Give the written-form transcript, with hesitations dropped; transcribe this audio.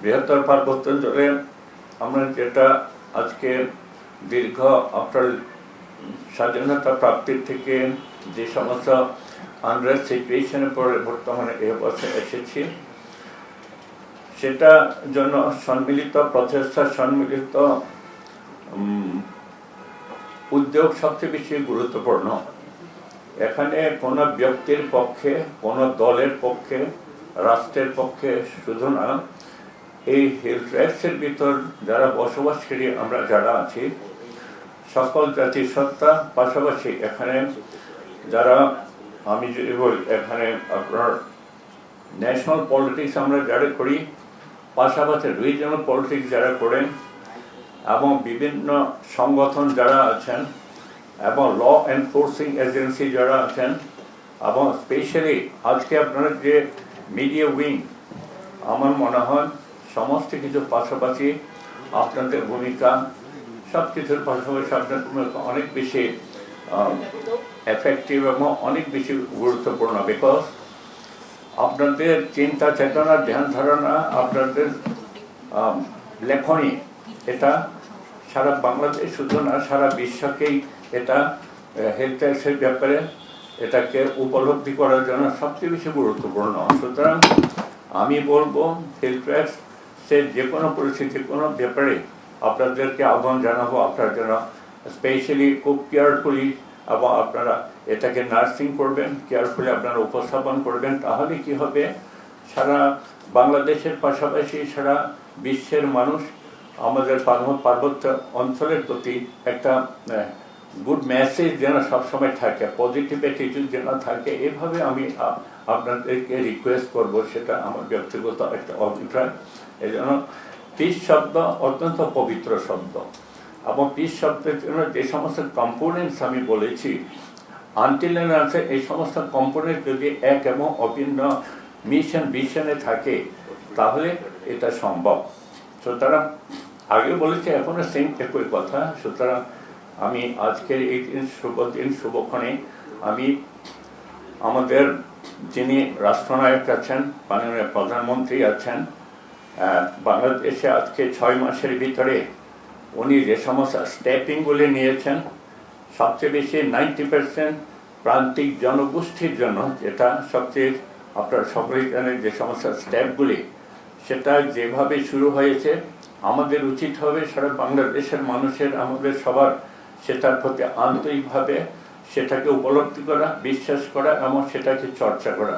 বৃহত্তর পার্বত্যাঞ্চলে আমরা যেটা আজকে দীর্ঘ আপনার স্বাধীনতা প্রাপ্তির থেকে যে সমস্ত আনরেস্ট সিচুয়েশনের পরে বর্তমানে এ অবস্থায় এসেছি, সেটা জন্য সম্মিলিত প্রচেষ্টা, সম্মিলিত উদ্যোগ সবচেয়ে বেশি গুরুত্বপূর্ণ। এখানে কোনো ব্যক্তির পক্ষে, কোনো দলের পক্ষে, রাষ্ট্রের পক্ষে শুধু না, এই হিল ট্র্যাক্সের ভিতর যারা বসবাসকারী আমরা যারা আছি, সকল জাতিসত্তা, পাশাপাশি এখানে যারা, আমি যদি বলি এখানে আপনার ন্যাশনাল পলিটিক্স আমরা যারা করি, পাশাপাশি রিজিওনাল পলিটিক্স যারা করেন, এবং বিভিন্ন সংগঠন যারা আছেন, এবং ল এনফোর্সিং এজেন্সি যারা আছেন, এবং স্পেশালি আজকে আপনার যে মিডিয়া উইং, আমার মনে হয় সমস্ত কিছুর পাশাপাশি আপনাদের ভূমিকা, সব কিছুর পাশাপাশি আপনার ভূমিকা অনেক বেশি এফেক্টিভ এবং অনেক বেশি গুরুত্বপূর্ণ। বিকজ আপনাদের চিন্তা চেতনা, ধ্যান ধারণা, আপনাদের লেখনী, এটা সারা বাংলাদেশ শুধু না, সারা বিশ্বকেই এটা হেলথ ট্যাক্সের ব্যাপারে এটাকে উপলব্ধি করার জন্য সবচেয়ে বেশি গুরুত্বপূর্ণ। সুতরাং আমি বলবো হেলথ ট্যাক্সের যে কোনো পরিস্থিতি, কোনো ব্যাপারে আপনাদেরকে আহ্বান জানাবো, আপনার জন্য স্পেশালি খুব কেয়ারফুলি, এবং আপনারা এটাকে নার্সিং করবেন, কেয়ারফুলি আপনারা উপস্থাপন করবেন। তাহলে কি হবে, সারা বাংলাদেশের পাশাপাশি সারা বিশ্বের মানুষ আমাদের পার্বত্য অঞ্চলের প্রতি একটা গুড মেসেজ যেন সবসময় থাকে, পজিটিভ অ্যাটিটিউড যেন থাকে। এভাবে আমি আপনাদেরকে রিকোয়েস্ট করব, সেটা আমার ব্যক্তিগত একটা অভিপ্রায়। এই জন্য পিস শব্দ অত্যন্ত পবিত্র শব্দ, এবং পিস শব্দের জন্য যে সমস্ত কম্পোনেন্টস আমি বলেছি, আনটিল এন্ড আছে, এই সমস্ত কম্পোনেন্ট যদি এক এবং অভিন্ন মিশন ভিশনে থাকে, তাহলে এটা সম্ভব। সুতরাং আগে বলেছি, এখনো সেম একই কথা। সুতরাং আমি আজকের এই দিন, শুভ দিন, শুভক্ষণে আমি আমাদের যিনি রাষ্ট্রনায়ক আছেন, মাননীয় প্রধানমন্ত্রী আছেন, বাংলাদেশে আজকে 6 মাসের ভিতরে উনি যে সমস্ত স্টেপিংগুলি নিয়েছেন, সবচেয়ে বেশি 90% প্রান্তিক জনগোষ্ঠীর জন্য, যেটা সবচেয়ে আপনার সকলেই জানেন, যে সমস্ত স্টেপগুলি সেটা যেভাবে শুরু হয়েছে, আমাদের উচিত হবে সারা বাংলাদেশের মানুষের, আমাদের সবার সেটার প্রতি আন্তরিকভাবে সেটাকে উপলব্ধি করা, বিশ্বাস করা এবং সেটাকে চর্চা করা।